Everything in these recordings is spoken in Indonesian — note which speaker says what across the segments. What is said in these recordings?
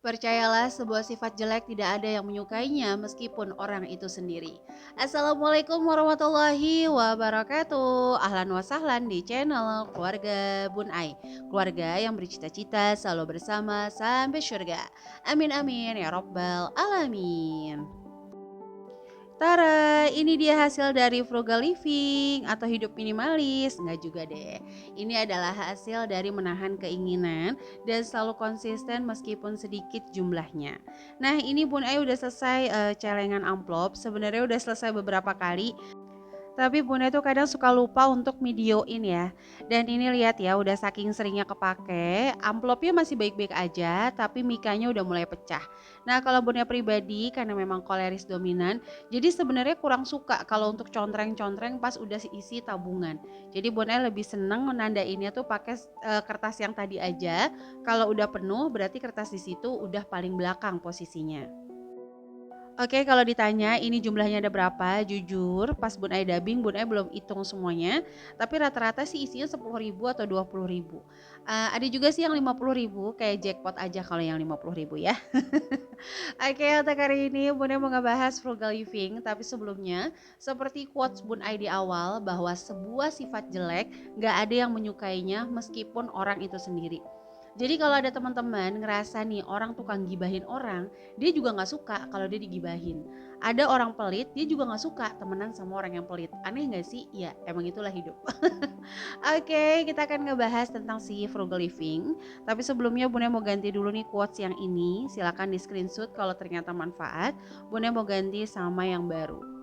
Speaker 1: Percayalah, sebuah sifat jelek tidak ada yang menyukainya meskipun orang itu sendiri. Assalamualaikum warahmatullahi wabarakatuh. Ahlan wa sahlan di channel Keluarga Bun Ai. Keluarga yang bercita-cita selalu bersama sampai surga. Amin amin ya rabbal alamin. Tara, ini dia hasil dari frugal living atau hidup minimalis. Enggak juga deh. Ini adalah hasil dari menahan keinginan dan selalu konsisten meskipun sedikit jumlahnya. Nah, ini Bun Ai udah selesai celengan amplop. Sebenarnya udah selesai beberapa kali. Tapi Bunda itu kadang suka lupa untuk videoin ya. Dan ini lihat ya, udah saking seringnya kepake, amplopnya masih baik-baik aja, tapi mikanya udah mulai pecah. Nah, kalau Bunda pribadi karena memang koleris dominan, jadi sebenarnya kurang suka kalau untuk contreng-contreng pas udah isi tabungan. Jadi Bunda lebih seneng menandainnya tuh pakai kertas yang tadi aja. Kalau udah penuh berarti kertas di situ udah paling belakang posisinya. Oke, kalau ditanya ini jumlahnya ada berapa, jujur pas Bun Ai dubbing, Bun Ai belum hitung semuanya, tapi rata-rata sih isinya 10.000 atau 20.000. Ada juga sih yang 50.000, kayak jackpot aja kalau yang 50.000 ya. Oke, untuk hari ini Bun Ai mau ngebahas frugal living, tapi sebelumnya seperti quotes Bun Ai di awal bahwa sebuah sifat jelek gak ada yang menyukainya meskipun orang itu sendiri. Jadi kalau ada teman-teman ngerasa nih orang tukang gibahin orang, dia juga nggak suka kalau dia digibahin. Ada orang pelit, dia juga nggak suka temenan sama orang yang pelit. Aneh nggak sih? Ya, emang itulah hidup. Oke, kita akan ngebahas tentang si frugal living. Tapi sebelumnya Bunda mau ganti dulu nih quotes yang ini. Silakan di screenshot kalau ternyata manfaat. Bunda mau ganti sama yang baru.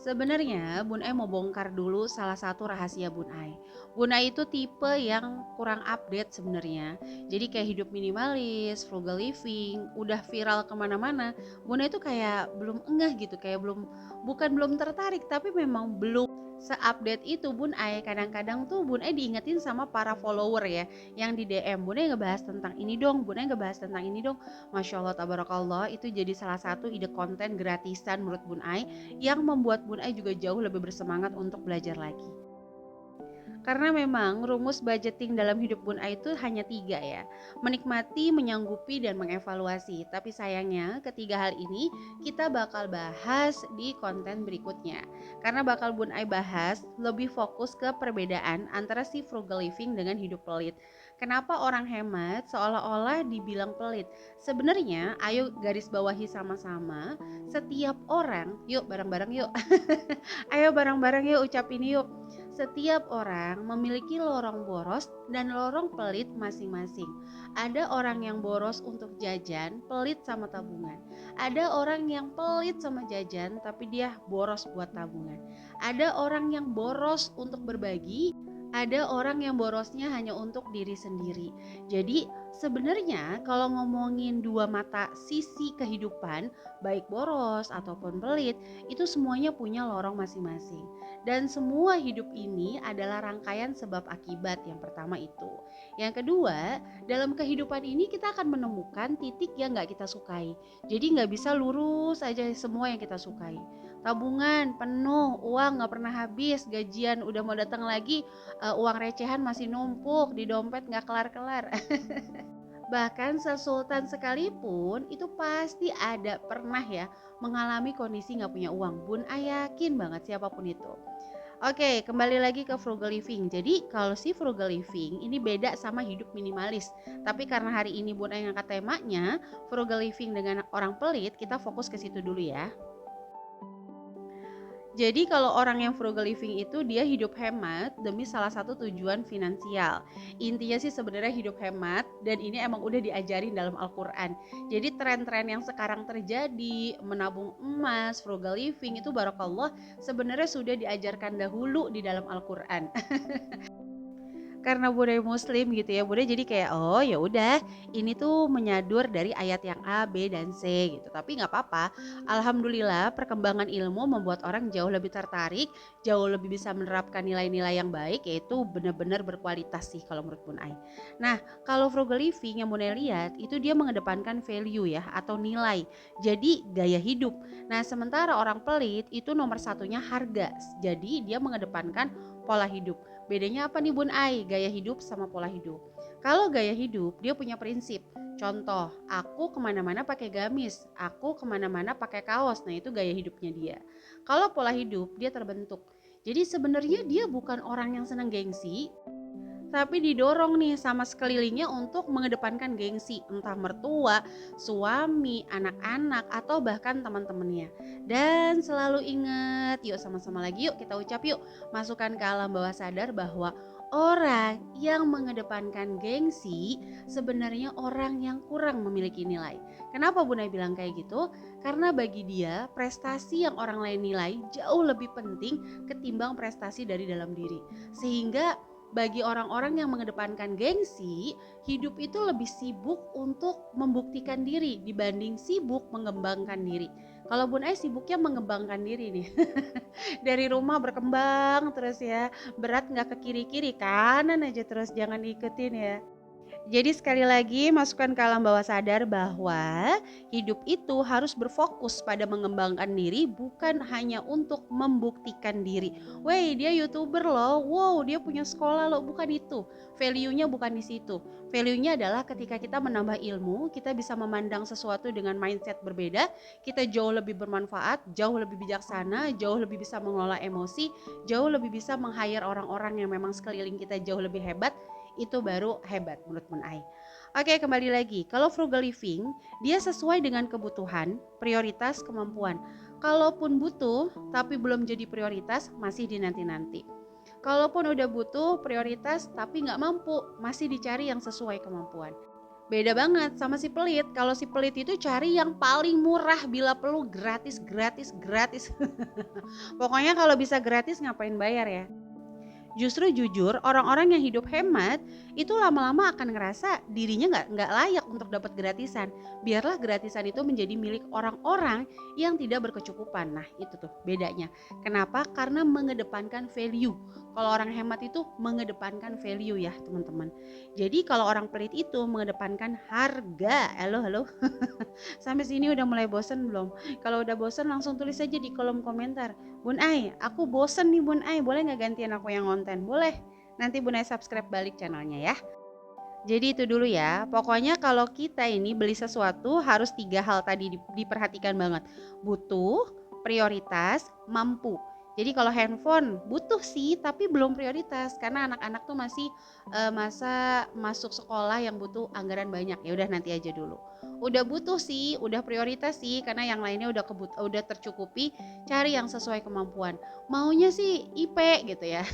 Speaker 1: Sebenarnya Bun Ai mau bongkar dulu salah satu rahasia Bun Ai. Bun Ai itu tipe yang kurang update sebenarnya. Jadi kayak hidup minimalis, frugal living, udah viral kemana-mana. Bun Ai itu kayak belum engah gitu, kayak bukan belum tertarik, tapi memang belum seupdate itu Bun Ai. Kadang-kadang tuh Bun Ai diingetin sama para follower ya, yang di DM Bun Ai ngebahas tentang ini dong, Bun Ai ngebahas tentang ini dong. Masya Allah tabarakallah, itu jadi salah satu ide konten gratisan menurut Bun Ai yang membuat Bun Ai juga jauh lebih bersemangat untuk belajar lagi. Karena memang rumus budgeting dalam hidup Bun Ai itu hanya 3 ya. Menikmati, menyanggupi, dan mengevaluasi. Tapi sayangnya ketiga hal ini kita bakal bahas di konten berikutnya. Karena bakal Bun Ai bahas lebih fokus ke perbedaan antara si frugal living dengan hidup pelit. Kenapa orang hemat seolah-olah dibilang pelit? Sebenarnya ayo garis bawahi sama-sama, setiap orang, yuk bareng-bareng yuk. Ayo bareng-bareng yuk ucapin yuk. Setiap orang memiliki lorong boros dan lorong pelit masing-masing. Ada orang yang boros untuk jajan, pelit sama tabungan. Ada orang yang pelit sama jajan, tapi dia boros buat tabungan. Ada orang yang boros untuk berbagi, ada orang yang borosnya hanya untuk diri sendiri. Jadi sebenarnya kalau ngomongin dua mata sisi kehidupan, baik boros ataupun pelit, itu semuanya punya lorong masing-masing. Dan semua hidup ini adalah rangkaian sebab akibat. Yang pertama itu. Yang kedua, dalam kehidupan ini kita akan menemukan titik yang gak kita sukai. Jadi gak bisa lurus aja semua yang kita sukai. Tabungan penuh, uang gak pernah habis, gajian udah mau datang lagi, uang recehan masih numpuk di dompet gak kelar-kelar. Bahkan sesultan sekalipun itu pasti ada pernah ya mengalami kondisi gak punya uang. Bun Ai yakin banget siapapun itu. Oke, kembali lagi ke frugal living. Jadi kalau si frugal living ini beda sama hidup minimalis. Tapi karena hari ini Bun Ai ngangkat temanya frugal living dengan orang pelit, kita fokus ke situ dulu ya. Jadi kalau orang yang frugal living itu dia hidup hemat demi salah satu tujuan finansial. Intinya sih sebenarnya hidup hemat dan ini emang udah diajarin dalam Al-Quran. Jadi tren-tren yang sekarang terjadi, menabung emas, frugal living itu barakallah sebenarnya sudah diajarkan dahulu di dalam Al-Quran. Karena budaya muslim gitu ya Bunda, jadi kayak oh ya udah ini tuh menyadur dari ayat yang A, B, dan C gitu. Tapi nggak apa-apa, alhamdulillah perkembangan ilmu membuat orang jauh lebih tertarik, jauh lebih bisa menerapkan nilai-nilai yang baik, yaitu benar-benar berkualitas sih kalau menurut Bun Ai. Nah kalau frugal living yang Bunda lihat itu dia mengedepankan value ya atau nilai, jadi gaya hidup. Nah sementara orang pelit itu nomor satunya harga, jadi dia mengedepankan pola hidup. Bedanya apa nih Bun Ai? Gaya hidup sama pola hidup. Kalau gaya hidup dia punya prinsip, Contoh, aku kemana-mana pakai gamis, aku kemana-mana pakai kaos. Nah itu gaya hidupnya dia. Kalau pola hidup dia terbentuk. Jadi sebenarnya dia bukan orang yang senang gengsi, tapi didorong nih sama sekelilingnya untuk mengedepankan gengsi, entah mertua, suami, anak-anak, atau bahkan teman-temannya. Dan selalu ingat, yuk sama-sama lagi yuk kita ucap yuk, masukkan ke alam bawah sadar bahwa orang yang mengedepankan gengsi sebenarnya orang yang kurang memiliki nilai. Kenapa Bunda bilang kayak gitu? Karena bagi dia prestasi yang orang lain nilai jauh lebih penting ketimbang prestasi dari dalam diri. Sehingga bagi orang-orang yang mengedepankan gengsi, hidup itu lebih sibuk untuk membuktikan diri dibanding sibuk mengembangkan diri. Kalau Bun Ai sibuknya mengembangkan diri nih. Dari rumah berkembang terus ya, berat nggak ke kiri-kiri, kanan aja terus, jangan diikutin ya. Jadi sekali lagi masukkan ke alam bawah sadar bahwa hidup itu harus berfokus pada mengembangkan diri, bukan hanya untuk membuktikan diri. Wey, dia YouTuber loh, wow dia punya sekolah loh, bukan itu. Value-nya bukan di situ. Value-nya adalah ketika kita menambah ilmu, kita bisa memandang sesuatu dengan mindset berbeda, kita jauh lebih bermanfaat, jauh lebih bijaksana, jauh lebih bisa mengelola emosi, jauh lebih bisa meng-hire orang-orang yang memang sekeliling kita jauh lebih hebat. Itu baru hebat menurut Bun Ai. Oke, kembali lagi. Kalau frugal living, dia sesuai dengan kebutuhan, prioritas, kemampuan. Kalaupun butuh tapi belum jadi prioritas, masih dinanti-nanti. Kalaupun udah butuh prioritas tapi nggak mampu, masih dicari yang sesuai kemampuan. Beda banget sama si pelit. Kalau si pelit itu cari yang paling murah, bila perlu gratis, gratis, gratis. Pokoknya kalau bisa gratis ngapain bayar ya. Justru jujur, orang-orang yang hidup hemat itu lama-lama akan ngerasa dirinya nggak layak untuk dapat gratisan. Biarlah gratisan itu menjadi milik orang-orang yang tidak berkecukupan. Nah itu tuh bedanya. Kenapa? Karena mengedepankan value. Kalau orang hemat itu mengedepankan value ya teman-teman. Jadi kalau orang pelit itu mengedepankan harga. Halo. Sampai sini udah mulai bosen belum? Kalau udah bosen langsung tulis aja di kolom komentar. Bun Ai, aku bosen nih Bun Ai, boleh gak gantian aku yang konten? Boleh, nanti Bun Ai subscribe balik channelnya ya. Jadi itu dulu ya, pokoknya kalau kita ini beli sesuatu harus 3 hal tadi diperhatikan banget. Butuh, prioritas, mampu. Jadi kalau handphone butuh sih tapi belum prioritas karena anak-anak tuh masih masa masuk sekolah yang butuh anggaran banyak. Ya udah nanti aja dulu. Udah butuh sih, udah prioritas sih karena yang lainnya udah tercukupi, cari yang sesuai kemampuan. Maunya sih IP gitu ya.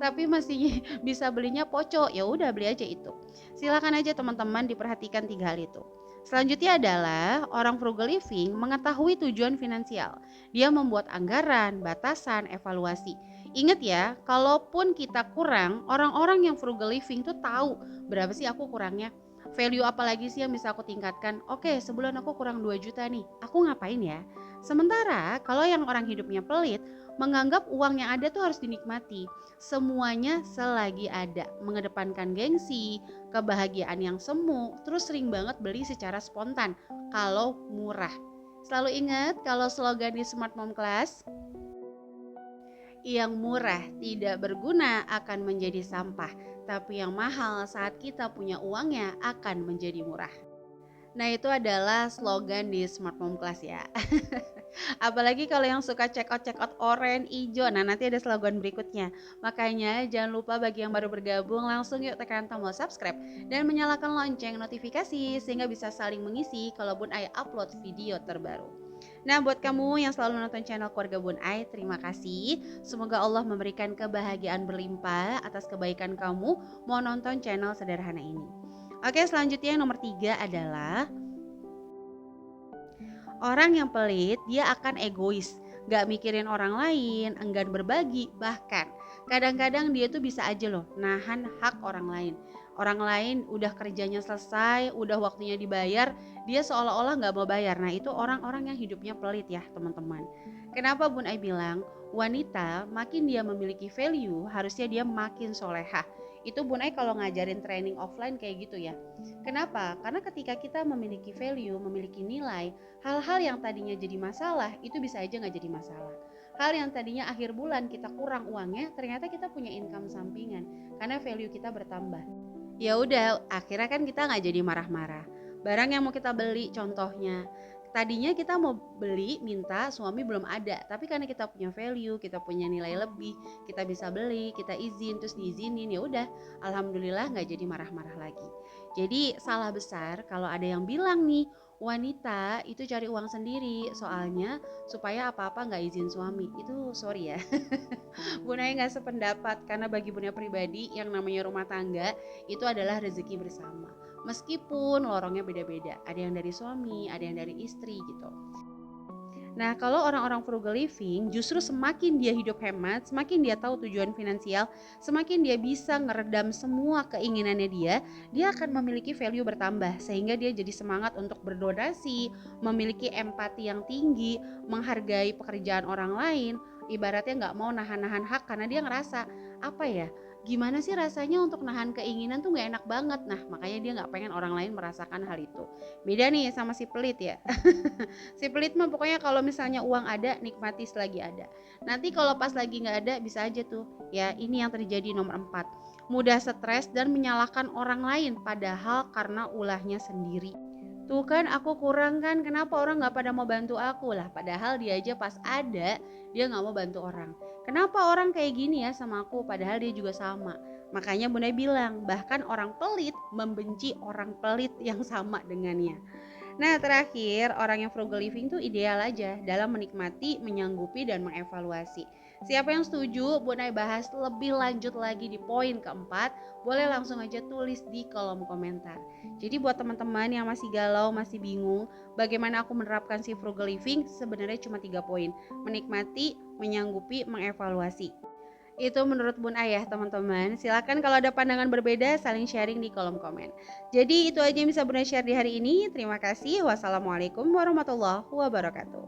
Speaker 1: Tapi masih bisa belinya poco, ya udah beli aja itu. Silakan aja teman-teman diperhatikan 3 hal itu. Selanjutnya adalah orang frugal living mengetahui tujuan finansial. Dia membuat anggaran, batasan, evaluasi. Ingat ya, kalaupun kita kurang, orang-orang yang frugal living tuh tahu berapa sih aku kurangnya. Value apa lagi sih yang bisa aku tingkatkan? Oke, sebulan aku kurang 2 juta nih. Aku ngapain ya? Sementara kalau yang orang hidupnya pelit, menganggap uang yang ada tuh harus dinikmati. Semuanya selagi ada, mengedepankan gengsi, kebahagiaan yang semu, terus sering banget beli secara spontan kalau murah. Selalu ingat kalau slogan di Smart Mom Class, yang murah tidak berguna akan menjadi sampah, tapi yang mahal saat kita punya uangnya akan menjadi murah. Nah itu adalah slogan di Smart Mom Class ya. Apalagi kalau yang suka check out oranye, hijau. Nah nanti ada slogan berikutnya. Makanya jangan lupa bagi yang baru bergabung langsung yuk tekan tombol subscribe dan menyalakan lonceng notifikasi sehingga bisa saling mengisi kalau Bun Ai upload video terbaru. Nah buat kamu yang selalu nonton channel keluarga Bun Ai, terima kasih. Semoga Allah memberikan kebahagiaan berlimpah atas kebaikan kamu mau nonton channel sederhana ini. Oke, selanjutnya yang nomor 3 adalah orang yang pelit, dia akan egois, gak mikirin orang lain, enggan berbagi, bahkan kadang-kadang dia tuh bisa aja loh nahan hak orang lain. Orang lain udah kerjanya selesai, udah waktunya dibayar, dia seolah-olah gak mau bayar. Nah itu orang-orang yang hidupnya pelit ya teman-teman. Kenapa Bun Ai bilang wanita makin dia memiliki value, harusnya dia makin solehah. Itu Bun Ai kalau ngajarin training offline kayak gitu ya. Kenapa? Karena ketika kita memiliki value, memiliki nilai, hal-hal yang tadinya jadi masalah itu bisa aja nggak jadi masalah. Hal yang tadinya akhir bulan kita kurang uangnya, ternyata kita punya income sampingan karena value kita bertambah. Ya udah, akhirnya kan kita nggak jadi marah-marah. Barang yang mau kita beli contohnya, tadinya kita mau beli minta suami belum ada, tapi karena kita punya value, kita punya nilai lebih, kita bisa beli, kita izin terus diizinin, ya udah alhamdulillah nggak jadi marah-marah lagi. Jadi salah besar kalau ada yang bilang nih wanita itu cari uang sendiri soalnya supaya apa-apa nggak izin suami. Itu sorry ya, Bu Naya nggak sependapat, karena bagi Bu Naya pribadi yang namanya rumah tangga itu adalah rezeki bersama. Meskipun lorongnya beda-beda, ada yang dari suami, ada yang dari istri gitu. Nah, kalau orang-orang frugal living, justru semakin dia hidup hemat, semakin dia tahu tujuan finansial, semakin dia bisa ngeredam semua keinginannya dia akan memiliki value bertambah, sehingga dia jadi semangat untuk berdonasi, memiliki empati yang tinggi, menghargai pekerjaan orang lain, ibaratnya nggak mau nahan-nahan hak karena dia ngerasa, apa ya, gimana sih rasanya untuk nahan keinginan tuh nggak enak banget. Nah, makanya dia nggak pengen orang lain merasakan hal itu. Beda nih sama si pelit ya. Si pelit mah pokoknya kalau misalnya uang ada nikmati selagi ada. Nanti kalau pas lagi nggak ada bisa aja tuh. Ya ini yang terjadi nomor 4. Mudah stres dan menyalahkan orang lain padahal karena ulahnya sendiri. Tuh kan aku kurang kan, kenapa orang nggak pada mau bantu aku lah, padahal dia aja pas ada dia nggak mau bantu orang. Kenapa orang kayak gini ya sama aku, padahal dia juga sama. Makanya Bunda bilang bahkan orang pelit membenci orang pelit yang sama dengannya. Nah, terakhir, orang yang frugal living tuh ideal aja dalam menikmati, menyanggupi, dan mengevaluasi. Siapa yang setuju, Bu Nay bahas lebih lanjut lagi di poin keempat, boleh langsung aja tulis di kolom komentar. Jadi buat teman-teman yang masih galau, masih bingung, bagaimana aku menerapkan si frugal living, sebenarnya cuma 3 poin. Menikmati, menyanggupi, mengevaluasi. Itu menurut Bun Ayah teman-teman. Silakan kalau ada pandangan berbeda saling sharing di kolom komen. Jadi itu aja yang bisa Bun Ayah share di hari ini. Terima kasih. Wassalamualaikum warahmatullahi wabarakatuh.